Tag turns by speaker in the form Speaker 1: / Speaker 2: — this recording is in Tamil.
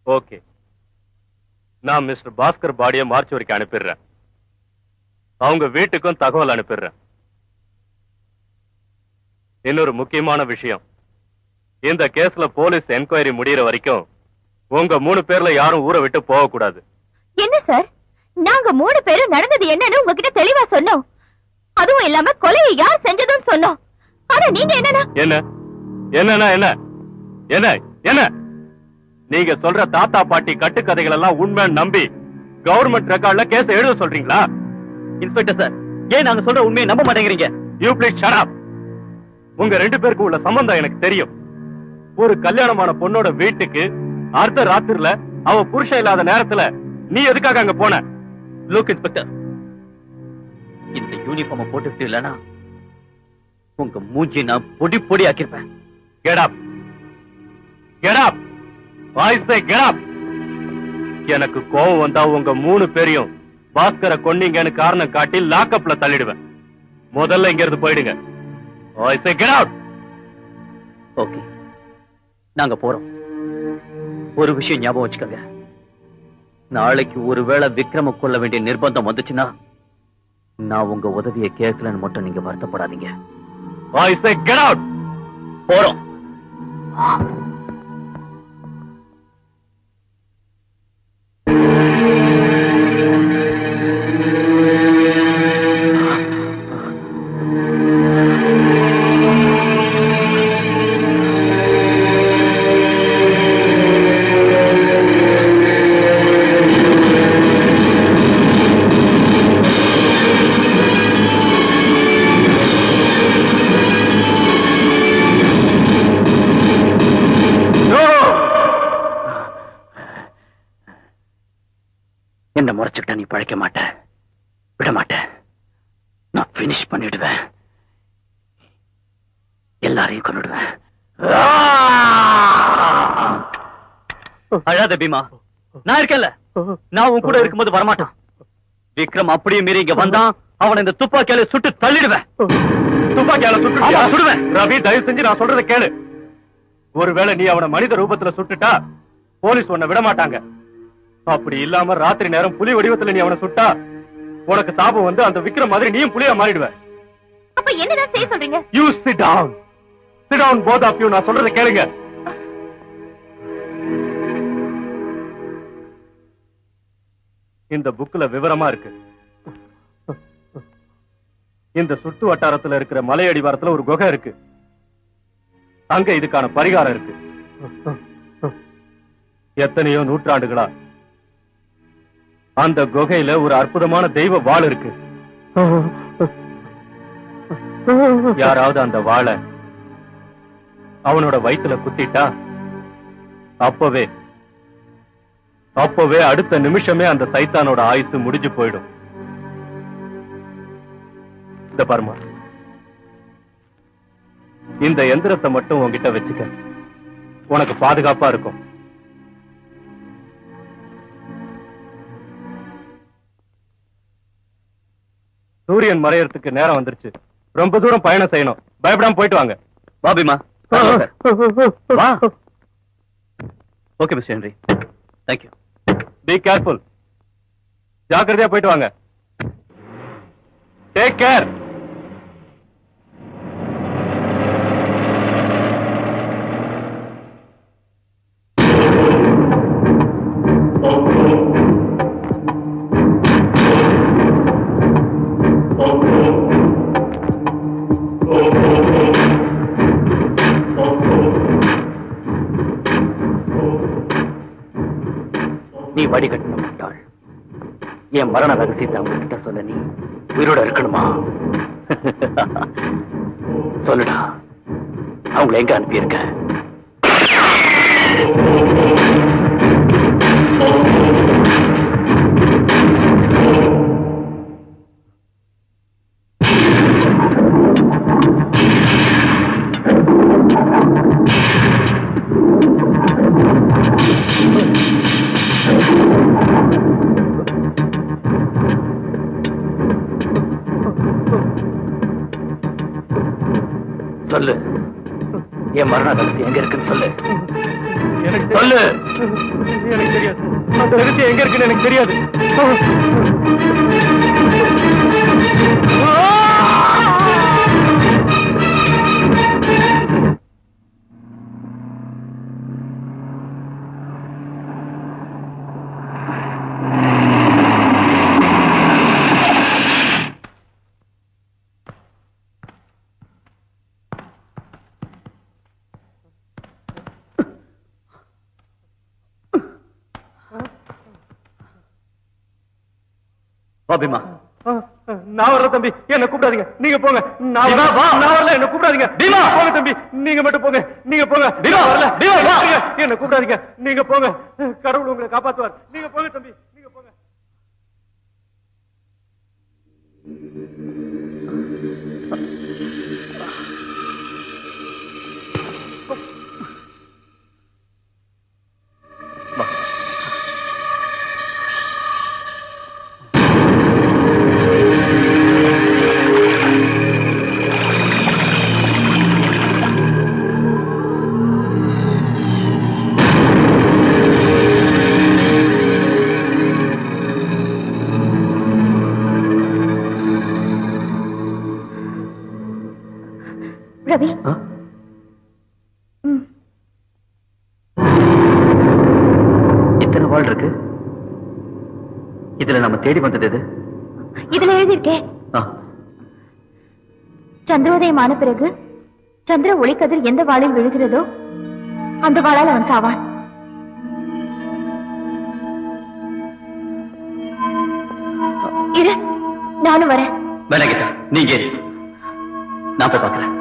Speaker 1: ஓகே, நான் மிஸ்டர் பாஸ்கர் பாடியை மார்ச்சுவரிக்கு அனுப்பிடுறேன். அவங்க வீட்டுக்கும் தகவல் அனுப்பிடுறேன். இன்னொரு முக்கியமான விஷயம், இந்த கேஸ்ல போலீஸ் என்கொயரி முடியற வரைக்கும் உங்க 3 பேர்ல யாரும் ஊரை விட்டு போக கூடாது.
Speaker 2: என்ன சார், நாங்க 3 பேரும் நடந்தது என்னன்னு உங்ககிட்ட தெளிவா சொன்னோம். அதுவும் இல்லாம கொலையை யார் செஞ்சதுன்னு சொன்னோம். ஆனா நீங்க என்னன்னா
Speaker 1: என்ன நீங்க சொல்ற தாத்தா பாட்டி கட்டுக்கதைகள் எல்லாம் உண்மை நம்பி கவர்மெண்ட் ரெக்கார்ட்ல கேஸ் எழுத சொல்றீங்களா?
Speaker 3: இன்ஸ்பெக்டர் சார், ஏன் நாங்க சொல்ற உண்மையை நம்ப மாட்டேங்கிறீங்க?
Speaker 1: You please shut up. உங்க 2 பேருக்கு உள்ள சம்பந்தம் எனக்கு தெரியும். ஒரு கல்யாணமான பொண்ணோட வீட்டுக்கு அர்த்த ராத்திரில அவ புருஷன் இல்லாத நேரத்துல நீ எதுக்காக அங்க போன?
Speaker 3: லுக் இன்ஸ்பெக்டர், இந்த யூனிஃபார்ம் போட்டுட்டு இல்லனா உங்க மூஞ்சி நான் பொடி பொடி ஆக்கிருப்பேன்.
Speaker 1: Get up. Get up. I say get up. எனக்கு கோவம் வந்தா உங்க 3 பேரையும் பாஸ்கரை கொன்னீங்கன்னு காரணம் காட்டி லாக்அப்ல தள்ளிடுவேன். முதல்ல இங்க இருந்து போயிடுங்க. I say get out.
Speaker 3: Okay, நாங்க போறோம். ஒரு விஷயம் ஞாபகம் வச்சுக்கோங்க, நாளைக்கு ஒருவேளை விக்ரம கொள்ள வேண்டிய நிர்பந்தம் வந்துச்சுன்னா நான் உங்க உதவியை கேட்கலன்னு மட்டும் நீங்க வருத்தப்படாதீங்க.
Speaker 1: I say get out.
Speaker 3: போறோம். என்ன முறைச்சுக்கிட்ட நீ பழைக்க மாட்ட, விட மாட்டேன். நான் பினிஷ் பண்ணிடுவேன், எல்லாரையும் கொன்னுடுவேன். அழாத பீமா, நான் இருக்கேன்ல. நான் உன் கூட இருக்கும்போது வரமாட்டான். விக்ரம் அப்படியே மீறி இங்க வந்தான், அவனை இந்த துப்பாக்கியால சுட்டு தள்ளிடுவேன்.
Speaker 1: துப்பாக்கியால சுடுவேன். ரவி, தயவு செஞ்சு நான் சொல்றதை கேளு. ஒருவேளை நீ அவனை மனித ரூபத்துல சுட்டுட்டா போலீஸ் உன்னை விட மாட்டாங்க. அப்படி இல்லாம ராத்திரி நேரம் புலி வடிவத்துல நீ அவனை சுட்டா உனக்கு சாபம் வந்து அந்த விக்ரம் மாதிரி நீயும் புலியா மாறிடுவ.
Speaker 2: அப்ப என்னதான் செய்ய சொல்றீங்க?
Speaker 1: You sit down. Sit down both of you. நான் சொல்றதை கேளுங்க. இந்த புக்ல விவரமா இருக்கு. இந்த சுற்று வட்டாரத்துல இருக்கிற மலை அடிவாரத்துல ஒரு குகை இருக்கு. அங்க இதுக்கான பரிகாரம் இருக்கு. எத்தனையோ நூற்றாண்டுகளா அந்த குகையில ஒரு அற்புதமான தெய்வ வாள் இருக்கு. யாராவது அந்த வாளை அவனோட வயித்துல குத்திட்டா அப்பவே அடுத்த நிமிஷமே அந்த சைத்தானோட ஆயுசு முடிஞ்சு போயிடும். இந்த பர்மா, இந்த எந்திரத்தை மட்டும் உன்கிட்ட வச்சுக்க, உனக்கு பாதுகாப்பா இருக்கும். சூரியன் மறையறதுக்கு நேரம் வந்துருச்சு. ரொம்ப தூரம் பயணம் செய்யணும். பயப்படாம போயிட்டு வாங்க.
Speaker 3: பாபிமா, okay mister Henry, thank you.
Speaker 1: Be careful. ஜாக்கிரதையா போயிட்டு வாங்க. Take care.
Speaker 3: நீ வடிகட்டின மாட்டாள். என் மரண ரகசியத்தை அவங்க கிட்ட சொல்ல நீ உயிரோட இருக்கணுமா? சொல்லுடா, அவங்களை எங்க அனுப்பியிருக்க? சொல்லு, என் மரண ரகசியம் எங்க இருக்குன்னு சொல்லு.
Speaker 1: எனக்கு
Speaker 3: சொல்லு.
Speaker 1: எனக்கு தெரியாது. அந்த ரகசியம் எங்க இருக்குன்னு எனக்கு தெரியாது.
Speaker 3: பீமா,
Speaker 1: நான் வரல தம்பி, என்ன கூப்பிடாதீங்க. நீங்க போங்க. நான் வரல, என்ன கூப்பிடாதீங்க. பீமா போங்க தம்பி, நீங்க மட்டும் போங்க. நீங்க போங்க. பீமா வரல, என்ன கூப்பிடாதீங்க. நீங்க போங்க. கடவுள் உங்களை காப்பாத்துவார். நீங்க போங்க தம்பி, நீங்க போங்க.
Speaker 2: ரவி,
Speaker 3: இத்தனை வாழ் இருக்கு. இதுல நம்ம தேடி வந்தது எது?
Speaker 2: இதுல எழுதியிருக்கேன். சந்திரோதயமான பிறகு சந்திர ஒளிக்கதிர் எந்த வாளில் விழுகிறதோ அந்த வாளால் அவன் சாவான். இரு, நானும் வரேன்.
Speaker 3: வேணா கீதா, நீங்க நான் போய் பார்க்கிறேன்.